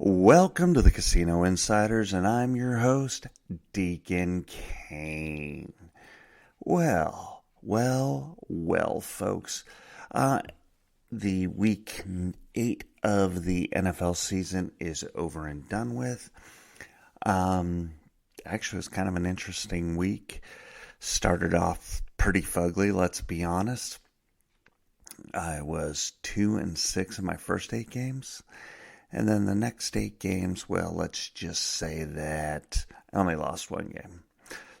Welcome to the Casino Insiders, and I'm your host, Deacon Kane. Well, folks. The week 8 of the NFL season is over and done with. Actually, it was kind of an interesting week. Started off pretty fugly, let's be honest. I was 2-6 in my first 8 games. And then the next 8 games, well, let's just say that I only lost 1 game.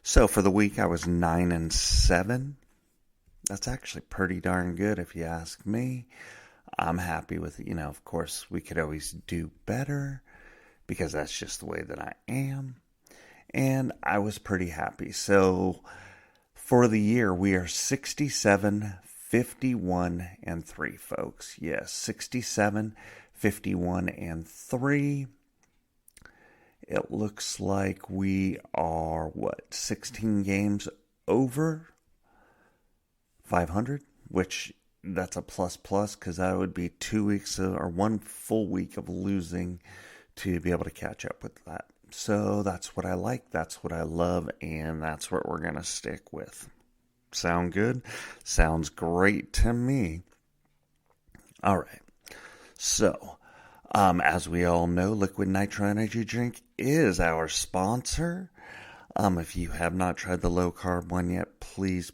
So for the week, I was 9-7. That's actually pretty darn good if you ask me. I'm happy with it. Of course, we could always do better because that's just the way that I am. And I was pretty happy. So for the year, we are 67, 51, and 3, folks. Yes, 67, 51, and 3. It looks like we are, 16 games over 500, which that's a plus because that would be 2 weeks or 1 full week of losing to be able to catch up with that. So that's what I like, that's what I love, and that's what we're going to stick with. Sound good? Sounds great to me. All right. So, as we all know, Liquid Nitro Energy Drink is our sponsor. If you have not tried the low-carb one yet, please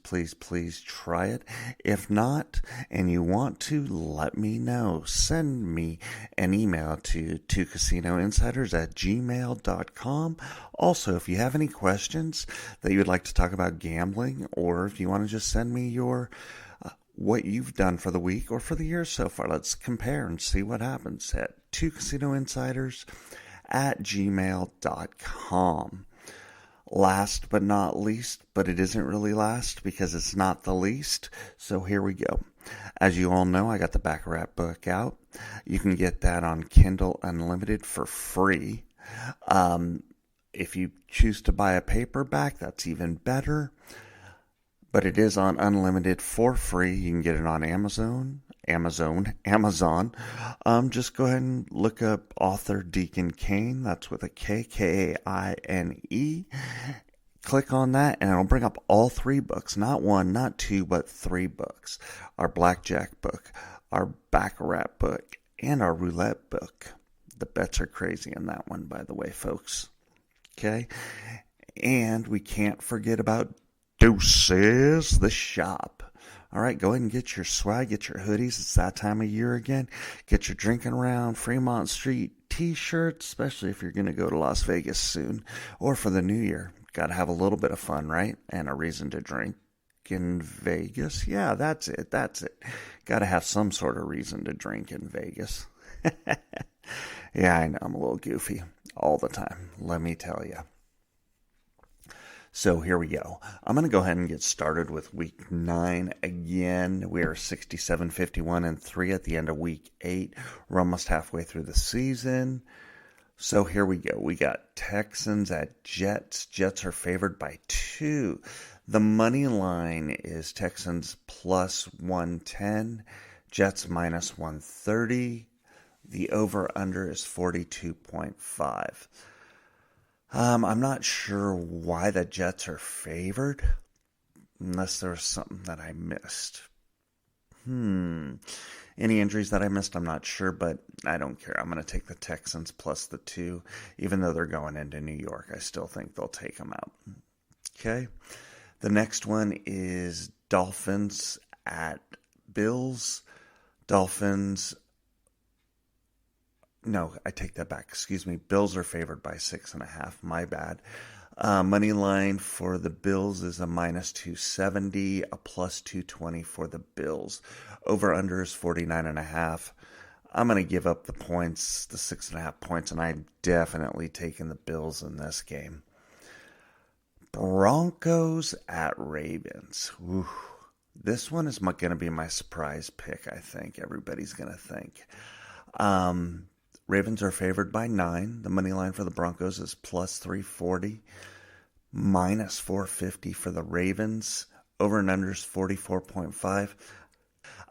try it. If not, and you want to, let me know. Send me an email to casinoinsiders@gmail.com. Also, if you have any questions that you would like to talk about gambling, or if you want to just send me your what you've done for the week or for the year so far, let's compare and see what happens at casinoinsiders@gmail.com. Last but not least, but it isn't really last because it's not the least, so here we go. As you all know, I got the Baccarat book out. You can get that on Kindle Unlimited for free. If you choose to buy a paperback, that's even better. But it is on Unlimited for free. You can get it on Amazon. Just go ahead and look up author Deacon Kane. That's with a K, Kaine. Click on that, and it'll bring up all 3 books. Not 1, not 2, but 3 books. Our Blackjack book, our Baccarat book, and our Roulette book. The bets are crazy in that one, by the way, folks. Okay? And we can't forget about Deuces, the shop. All right, go ahead and get your swag, get your hoodies. It's that time of year again. Get your drinking around Fremont Street t-shirts, especially if you're going to go to Las Vegas soon or for the new year. Got to have a little bit of fun, right? And a reason to drink in Vegas. Yeah, that's it. Got to have some sort of reason to drink in Vegas. Yeah, I know, I'm a little goofy all the time, let me tell you. So here we go. I'm going to go ahead and get started with week 9 again. We are 67, 51, and 3 at the end of week 8. We're almost halfway through the season. So here we go. We got Texans at Jets. Jets are favored by 2. The money line is Texans plus 110, Jets minus 130. The over-under is 42.5. I'm not sure why the Jets are favored, unless there was something that I missed. Any injuries that I missed, I'm not sure, but I don't care. I'm going to take the Texans plus the 2, even though they're going into New York. I still think they'll take them out. Okay. The next one is Dolphins at Bills. No, I take that back. Excuse me. Bills are favored by 6.5. My bad. Money line for the Bills is a minus 270, a plus 220 for the Bills. Over under is 49.5. I'm going to give up the points, the 6.5 points, and I'm definitely taking the Bills in this game. Broncos at Ravens. Ooh, this one is going to be my surprise pick, I think. Everybody's going to think. Ravens are favored by 9. The money line for the Broncos is plus 340, minus 450 for the Ravens. Over and under is 44.5.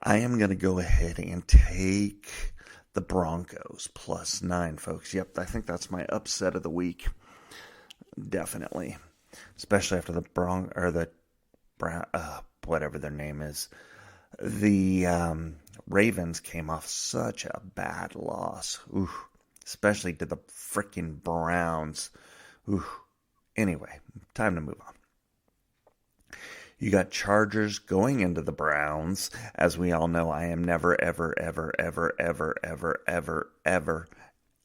I am going to go ahead and take the Broncos +9, folks. Yep, I think that's my upset of the week. Definitely. Especially after whatever their name is. The Ravens came off such a bad loss. Ooh, especially to the freaking Browns. Ooh. Anyway, time to move on. You got Chargers going into the Browns. As we all know, I am never, ever, ever, ever, ever, ever, ever, ever,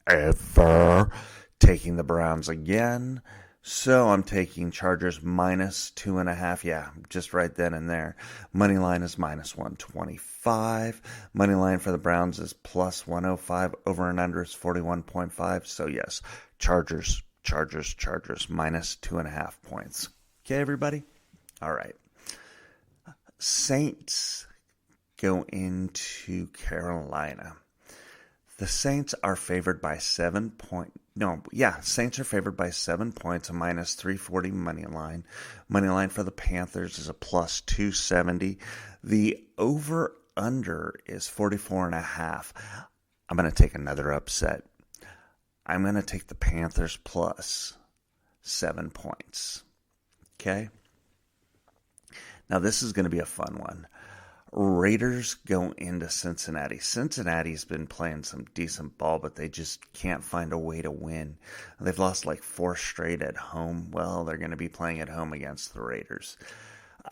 ever taking the Browns again. So I'm taking Chargers -2.5. Yeah, just right then and there. Money line is -125. Money line for the Browns is +105. Over and under is 41.5. So yes, Chargers -2.5 points. Okay, everybody? All right. Saints go into Carolina. The Saints are favored by 7 points. Saints are favored by 7 points, a -340 money line. Money line for the Panthers is a +270. The over-under is 44.5. I'm going to take another upset. I'm going to take the Panthers +7 points. Okay? Now, this is going to be a fun one. Raiders go into Cincinnati. Cincinnati's been playing some decent ball, but they just can't find a way to win. They've lost like 4 straight at home. Well, they're going to be playing at home against the Raiders.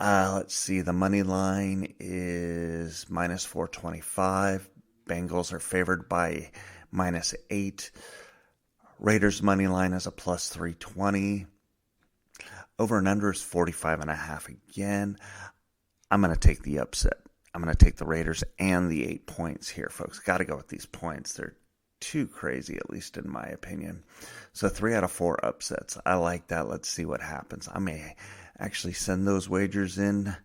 Let's see. The money line is -425. Bengals are favored by -8. Raiders money line is a +320. Over and under is 45.5 again. I'm going to take the upset. I'm going to take the Raiders and the 8 points here, folks. Got to go with these points. They're too crazy, at least in my opinion. So 3 out of 4 upsets. I like that. Let's see what happens. I may actually send those wagers in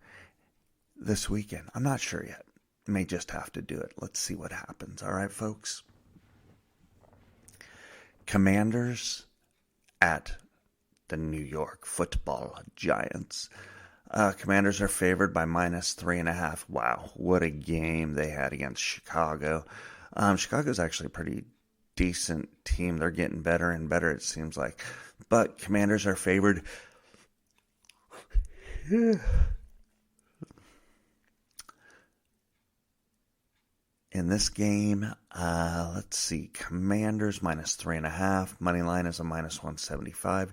this weekend. I'm not sure yet. May just have to do it. Let's see what happens. All right, folks. Commanders at the New York Football Giants. Commanders are favored by -3.5. Wow, what a game they had against Chicago. Chicago's actually a pretty decent team. They're getting better and better, it seems like. But Commanders are favored. In this game, let's see. Commanders -3.5. Money line is a -175.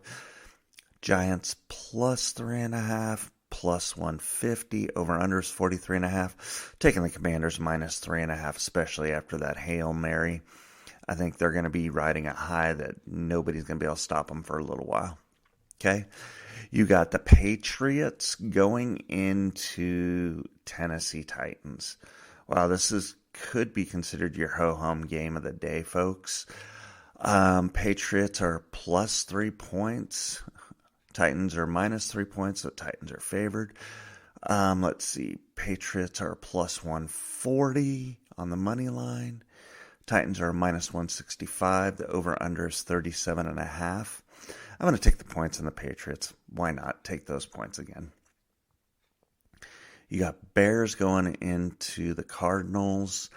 Giants +3.5. +150. Over under is 43.5. Taking the Commanders -3.5, especially after that Hail Mary. I think they're going to be riding a high that nobody's going to be able to stop them for a little while. Okay? You got the Patriots going into Tennessee Titans. Wow, this could be considered your ho-hum game of the day, folks. Patriots are +3 points. Titans are -3 points, so Titans are favored. Let's see. Patriots are +140 on the money line. Titans are -165. The over-under is 37.5. I'm going to take the points in the Patriots. Why not take those points again? You got Bears going into the Cardinals.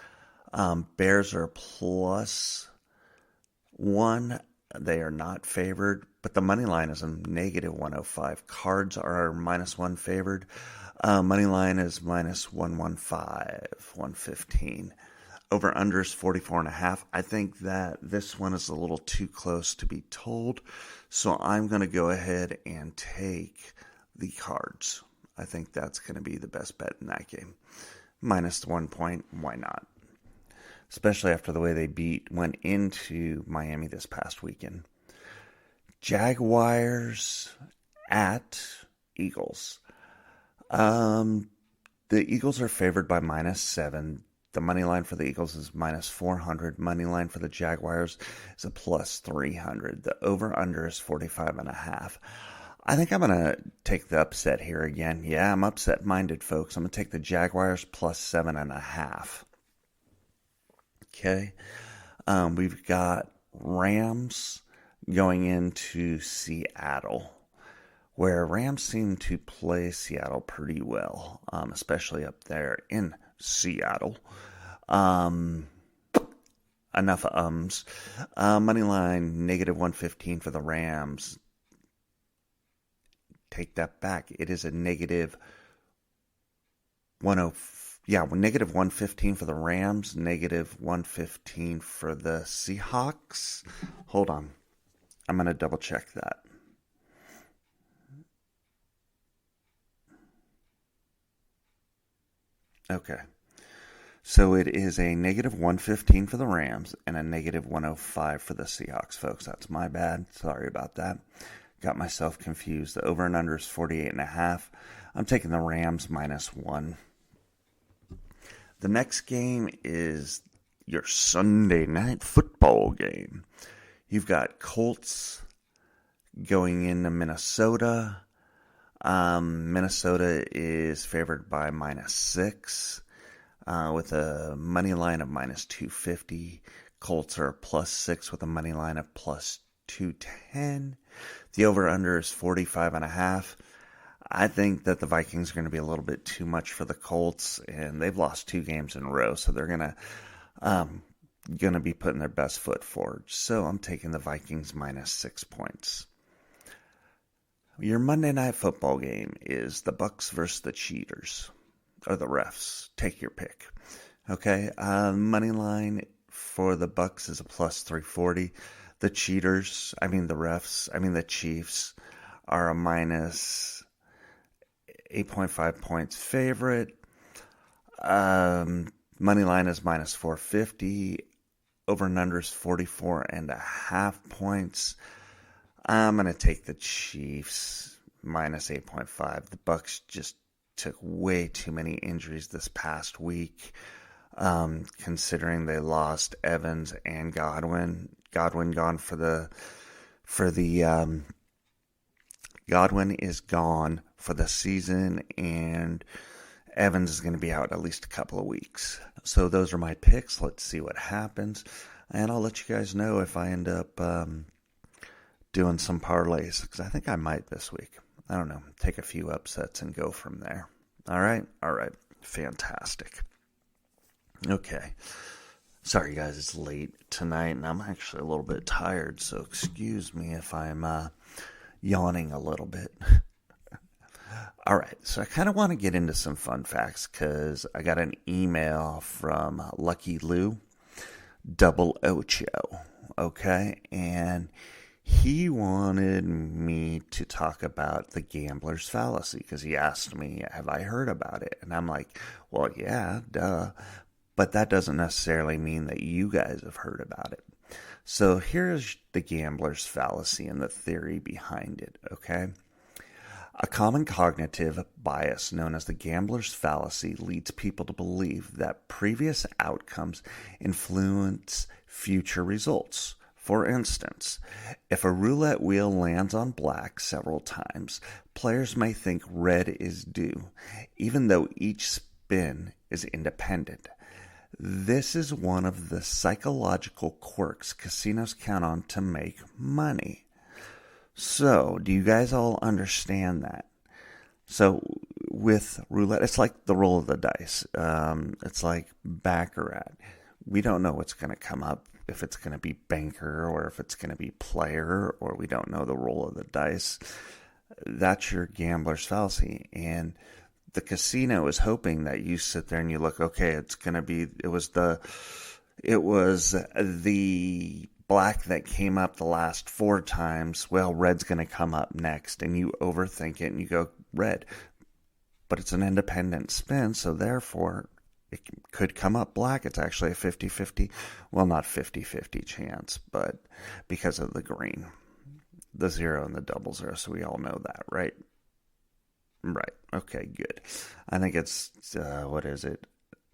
Bears are +1. They are not favored, but the money line is a -105. Cards are -1 favored. Money line is -115, 115. Over under is 44.5. I think that this one is a little too close to be told, so I'm going to go ahead and take the Cards. I think that's going to be the best bet in that game. -1 point, why not? Especially after the way they went into Miami this past weekend. Jaguars at Eagles. The Eagles are favored by -7. The money line for the Eagles is -400. Money line for the Jaguars is a +300. The over-under is 45.5. I think I'm going to take the upset here again. Yeah, I'm upset-minded, folks. I'm going to take the Jaguars +7.5. Okay. We've got Rams going into Seattle, where Rams seem to play Seattle pretty well, especially up there in Seattle. enough ums. Money line, negative 115 for the Rams. Take that back. It is a negative 10. Yeah, negative 115 for the Rams, negative 115 for the Seahawks. Hold on. I'm going to double check that. Okay. So it is a negative 115 for the Rams and a negative 105 for the Seahawks, folks. That's my bad. Sorry about that. Got myself confused. The over and under is 48.5. I'm taking the Rams -1. The next game is your Sunday night football game. You've got Colts going into Minnesota. Minnesota is favored by -6 with a money line of -250. Colts are +6 with a money line of +210. The over-under is 45.5. I think that the Vikings are going to be a little bit too much for the Colts, and they've lost 2 games in a row, so they're going to be putting their best foot forward. So I'm taking the Vikings -6 points. Your Monday night football game is the Bucks versus the Cheaters, or the Refs. Take your pick. Okay, money line for the Bucks is a +340. The the Chiefs are a -8.5 points favorite. Money line is -450. Over and under is 44.5 points. I'm going to take the Chiefs -8.5. The Bucks just took way too many injuries this past week, considering they lost Evans and Godwin. Godwin is gone for the season, and Evans is going to be out at least a couple of weeks. So those are my picks. Let's see what happens, and I'll let you guys know if I end up doing some parlays, because I think I might this week. I don't know. Take a few upsets and go from there. All right. Fantastic. Okay. Sorry, guys, it's late tonight, and I'm actually a little bit tired, so excuse me if I'm yawning a little bit. All right, so I kind of want to get into some fun facts, because I got an email from Lucky Lou, Double Ocho, okay? And he wanted me to talk about the gambler's fallacy, because he asked me, have I heard about it? And I'm like, well, yeah, duh. But that doesn't necessarily mean that you guys have heard about it. So here's the gambler's fallacy and the theory behind it, okay? A common cognitive bias known as the gambler's fallacy leads people to believe that previous outcomes influence future results. For instance, if a roulette wheel lands on black several times, players may think red is due, even though each spin is independent. This is one of the psychological quirks casinos count on to make money. So, do you guys all understand that? So, with roulette, it's like the roll of the dice. It's like Baccarat. We don't know what's going to come up, if it's going to be banker or if it's going to be player, or we don't know the roll of the dice. That's your gambler's fallacy. And the casino is hoping that you sit there and you look, okay, it was the black that came up the last 4 times. Well, red's going to come up next, and you overthink it and you go red. But it's an independent spin, so therefore it could come up black. It's actually a 50-50, well, not 50-50 chance, but because of the green, the 0 and the 00, so we all know that, right? Right. Okay, good. I think it's, what is it?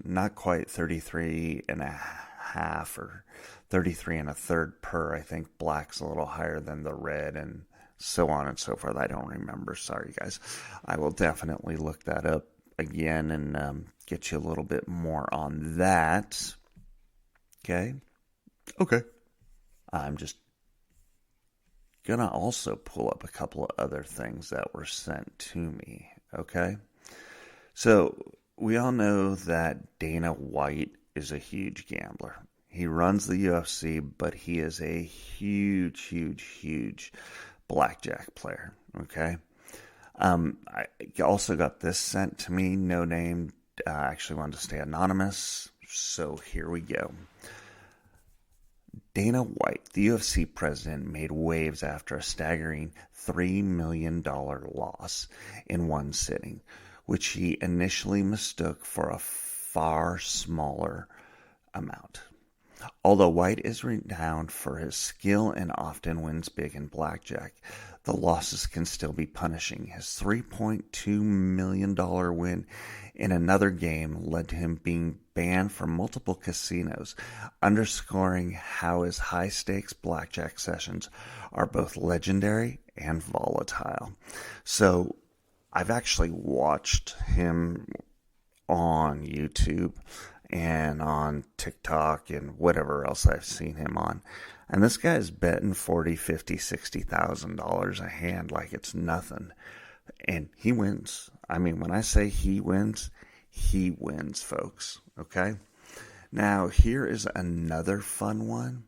Not quite 33.5 or 33 1/3 per. I think black's a little higher than the red, and so on and so forth. I don't remember. Sorry, guys. I will definitely look that up again and get you a little bit more on that. Okay. I'm just gonna also pull up a couple of other things that were sent to me, okay? So, we all know that Dana White is a huge gambler. He runs the UFC, but he is a huge, huge, huge blackjack player. Okay. I also got this sent to me, no name. I actually wanted to stay anonymous, so here we go. Dana White, the UFC president, made waves after a staggering $3 million loss in one sitting, which he initially mistook for a far smaller amount. Although White is renowned for his skill and often wins big in blackjack, the losses can still be punishing. His $3.2 million win in another game led to him being banned from multiple casinos, underscoring how his high-stakes blackjack sessions are both legendary and volatile. So I've actually watched him on YouTube and on TikTok and whatever else I've seen him on. And this guy's betting $40,000, $50,000, $60,000 a hand like it's nothing. And he wins. I mean, when I say he wins, folks. Okay? Now, here is another fun one.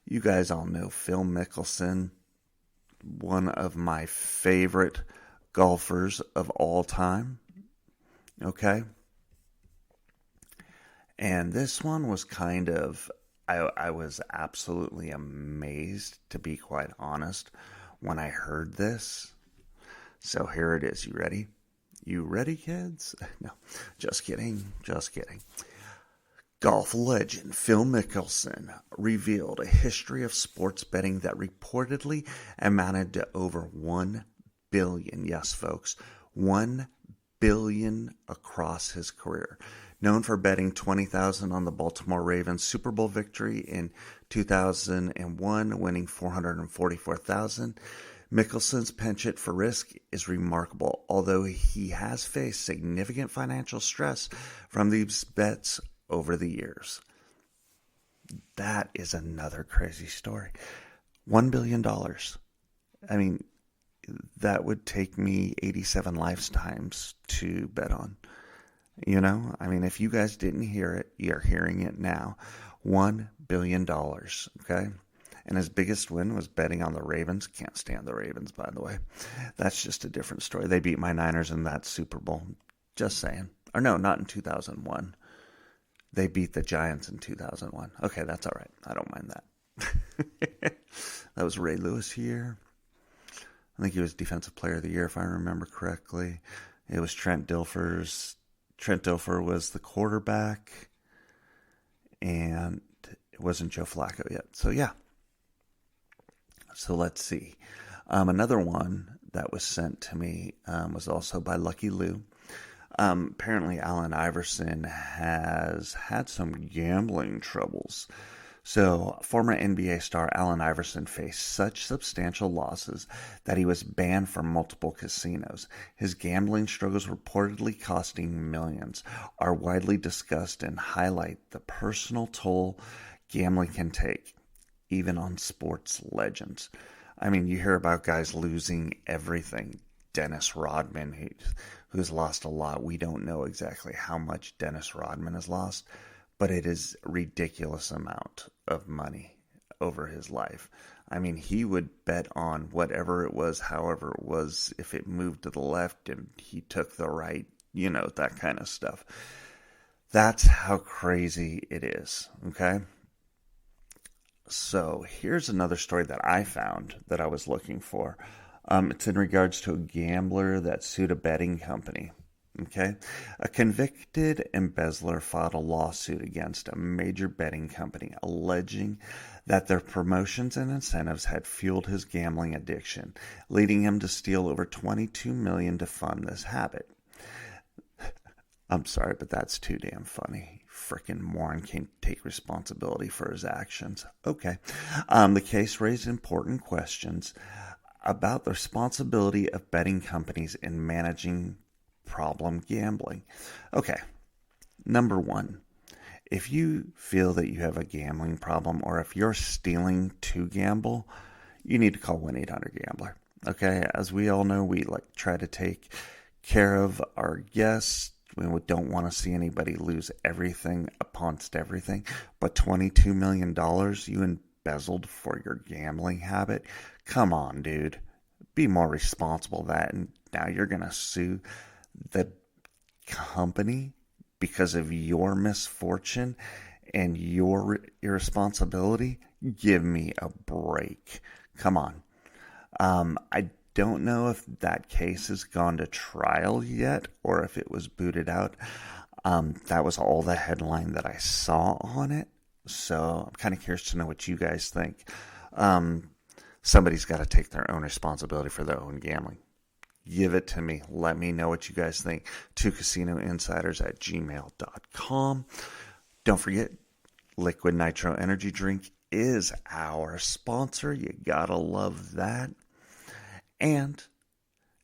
You guys all know Phil Mickelson, one of my favorite golfers of all time. Okay? And this one was kind of, I was absolutely amazed, to be quite honest, when I heard this. So here it is. You ready? You ready, kids? No, just kidding. Just kidding. Golf legend Phil Mickelson revealed a history of sports betting that reportedly amounted to over $1 billion. Yes, folks, $1 billion across his career. Known for betting $20,000 on the Baltimore Ravens Super Bowl victory in 2001, winning $444,000, Mickelson's penchant for risk is remarkable, although he has faced significant financial stress from these bets over the years. That is another crazy story. $1 billion. I mean, that would take me 87 lifetimes to bet on. You know, I mean, if you guys didn't hear it, you're hearing it now. $1 billion, okay? And his biggest win was betting on the Ravens. Can't stand the Ravens, by the way. That's just a different story. They beat my Niners in that Super Bowl. Just saying. Or no, not in 2001. They beat the Giants in 2001. Okay, that's all right. I don't mind that. That was Ray Lewis year. I think he was Defensive Player of the Year, if I remember correctly. It was Trent Dilfer was the quarterback, and it wasn't Joe Flacco yet. So, yeah. So, let's see. Another one that was sent to me was also by Lucky Lou. Apparently, Allen Iverson has had some gambling troubles. So, former NBA star Allen Iverson faced such substantial losses that he was banned from multiple casinos. His gambling struggles, reportedly costing millions, are widely discussed and highlight the personal toll gambling can take, even on sports legends. I mean, you hear about guys losing everything. Dennis Rodman, who's lost a lot. We don't know exactly how much Dennis Rodman has lost, but it is a ridiculous amount of money over his life. I mean, he would bet on whatever it was, however it was, if it moved to the left and he took the right, you know, that kind of stuff. That's how crazy it is, okay? So here's another story that I found that I was looking for. It's in regards to a gambler that sued a betting company. Okay, a convicted embezzler filed a lawsuit against a major betting company, alleging that their promotions and incentives had fueled his gambling addiction, leading him to steal over $22 million to fund this habit. I'm sorry, but that's too damn funny. Frickin' moron can't take responsibility for his actions. Okay, the case raised important questions about the responsibility of betting companies in managing problem gambling. Okay, number one, if you feel that you have a gambling problem or if you're stealing to gamble, you need to call 1-800-GAMBLER. Okay, as we all know, we try to take care of our guests We don't want to see anybody lose everything upon everything. But $22 million you embezzled for your gambling habit? Come on, dude. Be more responsible than that. And now you're going to sue the company because of your misfortune and your irresponsibility? Give me a break. Come on. I don't know if that case has gone to trial yet or if it was booted out. That was all the headline that I saw on it. So I'm kind of curious to know what you guys think. Somebody's got to take their own responsibility for their own gambling. Give it to me. Let me know what you guys think. 2casinoinsiders@gmail.com. Don't forget, Liquid Nitro Energy Drink is our sponsor. You gotta love that. And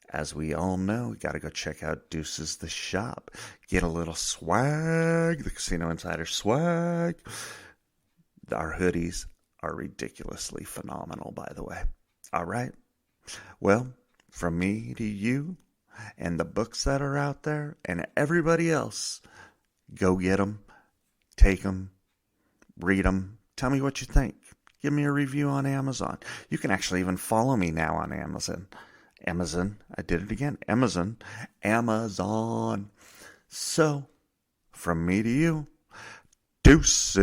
as we all know, we gotta go check out Deuces the Shop. Get a little swag, the Casino Insider swag. Our hoodies are ridiculously phenomenal, by the way. All right. Well, from me to you and the books that are out there and everybody else, go get them, take them, read them. Tell me what you think. Give me a review on Amazon. You can actually even follow me now on Amazon. I did it again. Amazon. So, from me to you, deuces.